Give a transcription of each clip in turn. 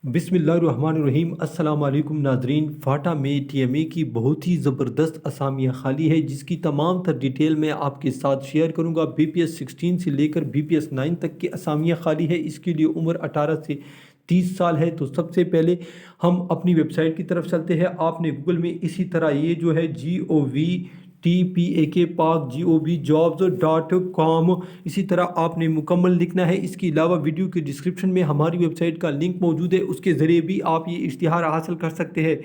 बिस्मिल्लाहिर्रहमानिर्रहीम। अस्सलाम वालेकुम नाजरीन। फाटा में टीएमए की बहुत ही ज़बरदस्त असामियाँ खाली है, जिसकी तमाम तर डिटेल मैं आपके साथ शेयर करूँगा। BPS 16 से लेकर BPS 9 तक की असामियाँ खाली है। इसके लिए उम्र 18 से 30 साल है। तो सबसे पहले हम अपनी वेबसाइट की तरफ चलते हैं। आपने गूगल में इसी तरह ये जो है GOVTPAK jobs.com इसी तरह आपने मुकम्मल लिखना है। इसके अलावा वीडियो के डिस्क्रिप्शन में हमारी वेबसाइट का लिंक मौजूद है, उसके ज़रिए भी आप ये इश्तिहार हासिल कर सकते हैं।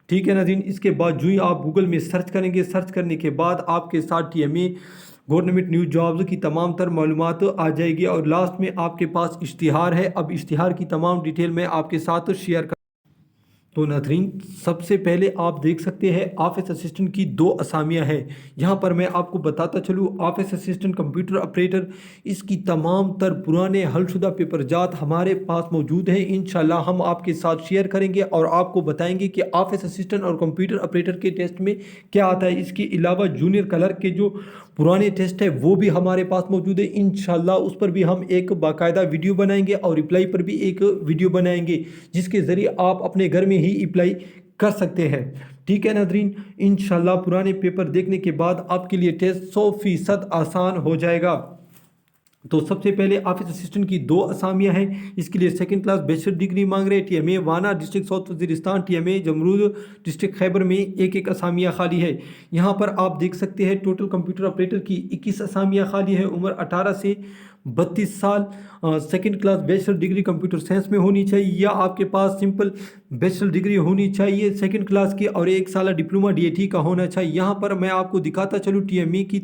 ठीक है नाज़रीन। इसके बाद जो ही आप गूगल में सर्च करेंगे, सर्च करने के बाद आपके साथ टीएमए गवर्नमेंट न्यूज़ जॉब्स की तमाम तर मालूमात आ जाएगी और लास्ट में आपके पास इश्तिहार है। अब इश्तिहार की तमाम डिटेल मैं आपके साथ शेयर कर। तो नाज़रीन, सबसे पहले आप देख सकते हैं ऑफिस असिस्टेंट की दो असामियां हैं। यहाँ पर मैं आपको बताता चलूँ, ऑफिस असिस्टेंट कंप्यूटर ऑपरेटर, इसकी तमाम तर पुराने हलशुदा पेपर जात हमारे पास मौजूद हैं। इंशाल्लाह हम आपके साथ शेयर करेंगे और आपको बताएंगे कि ऑफिस असिस्टेंट और कंप्यूटर ऑपरेटर के टेस्ट में क्या आता है। इसके अलावा जूनियर क्लर्क के जो पुराने टेस्ट है वो भी हमारे पास मौजूद है। इंशाल्लाह उस पर भी हम एक बाकायदा वीडियो बनाएंगे और रिप्लाई पर भी एक वीडियो बनाएंगे, जिसके ज़रिए आप अपने घर में ही अप्लाई कर सकते हैं। ठीक है नाज़रीन, इंशाल्लाह पुराने पेपर देखने के बाद आपके लिए टेस्ट 100% आसान हो जाएगा। तो सबसे पहले ऑफिस असिस्टेंट की दो असामियां हैं। इसके लिए सेकंड क्लास बैचलर डिग्री मांग रहे हैं। टीएमए वाना district south Waziristan, TMA Jamrud district Khyber में एक असामियां खाली है। यहाँ पर आप देख सकते हैं टोटल कंप्यूटर ऑपरेटर की 21 असामियां खाली है। उम्र 18 से 32 साल। Second class bachelor degree computer science में होनी चाहिए या आपके पास सिंपल बैचलर डिग्री होनी चाहिए सेकंड क्लास की, और 1 साल डिप्लोमा डीएटी का होना चाहिए। यहाँ पर मैं आपको दिखाता चलूँ टीएमए की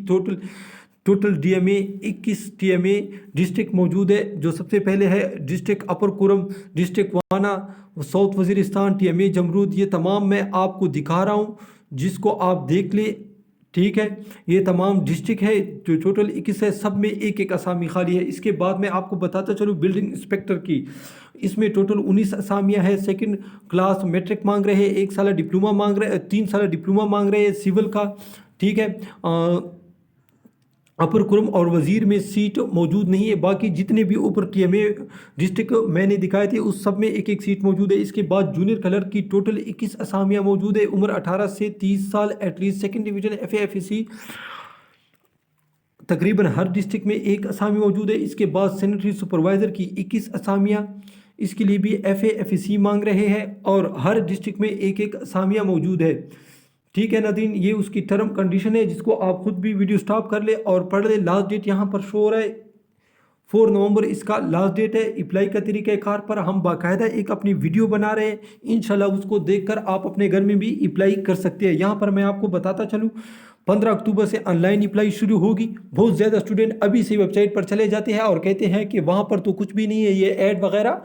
टोटल डीएमए 21 टीएमए डिस्ट्रिक्ट मौजूद है। जो सबसे पहले है डिस्ट्रिक्ट अपर कुरम, डिस्ट्रिक्ट वाना, साउथ वजीरिस्तान, टीएमए जमरूद, ये तमाम मैं आपको दिखा रहा हूँ, जिसको आप देख ले। ठीक है, ये तमाम डिस्ट्रिक्ट है जो टोटल 21 है, सब में एक असामी खाली है। इसके बाद मैं आपको बताता चलूँ बिल्डिंग इंस्पेक्टर की, इसमें टोटल 19 असामियाँ हैं। सेकंड क्लास मैट्रिक मांग रहे हैं, 1 साल डिप्लोमा मांग रहे हैं, 3 साल डिप्लोमा मांग रहे हैं सिविल का। ठीक है, अपर कुरम और वज़ीर में सीट मौजूद नहीं है। बाकी जितने भी ऊपर टीएमए डिस्ट्रिक्ट मैंने दिखाए थे उस सब में एक सीट मौजूद है। इसके बाद जूनियर क्लर्क की टोटल 21 असामियाँ मौजूद है। उम्र 18 से 30 साल, एटलीस्ट सेकंड डिवीजन FA/FEC तकरीबन हर डिस्ट्रिक्ट में एक असामी मौजूद है। इसके बाद सैनिटरी सुपरवाइज़र की 21 असामियाँ, इसके लिए भी FA/FEC मांग रहे हैं और हर डिस्ट्रिक्ट में एक असामियाँ मौजूद है। ठीक है नाज़रीन, ये उसकी टर्म कंडीशन है, जिसको आप खुद भी वीडियो स्टॉप कर ले और पढ़ ले। लास्ट डेट यहाँ पर शो हो रहा है 4 नवंबर इसका लास्ट डेट है। अप्लाई का तरीक़ाकार पर हम बाकायदा एक अपनी वीडियो बना रहे हैं, इंशाल्लाह उसको देखकर आप अपने घर में भी अप्लाई कर सकते हैं। यहाँ पर मैं आपको बताता चलूँ 15 अक्टूबर से ऑनलाइन अप्लाई शुरू होगी। बहुत ज़्यादा स्टूडेंट अभी से वेबसाइट पर चले जाते हैं और कहते हैं कि वहाँ पर तो कुछ भी नहीं है, ये ऐड वगैरह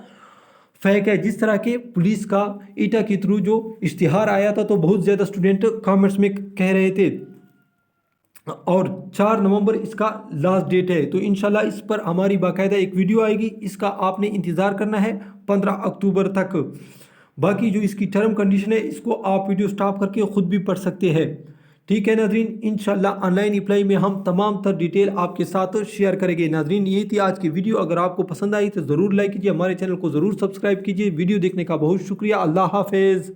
फेक है। जिस तरह के पुलिस का ईटा के थ्रू जो इश्तिहार आया था, तो बहुत ज़्यादा स्टूडेंट कमेंट्स में कह रहे थे, और 4 नवंबर इसका लास्ट डेट है। तो इंशाल्लाह इस पर हमारी बाकायदा एक वीडियो आएगी, इसका आपने इंतज़ार करना है 15 अक्टूबर तक। बाकी जो इसकी टर्म कंडीशन है, इसको आप वीडियो स्टॉप करके ख़ुद भी पढ़ सकते हैं। ठीक है नाज़रीन, इंशाल्लाह ऑनलाइन अप्लाई में हम तमाम तर डिटेल आपके साथ शेयर करेंगे। नाज़रीन, ये थी आज की वीडियो। अगर आपको पसंद आई तो ज़रूर लाइक कीजिए, हमारे चैनल को ज़रूर सब्सक्राइब कीजिए। वीडियो देखने का बहुत शुक्रिया। अल्लाह हाफिज़।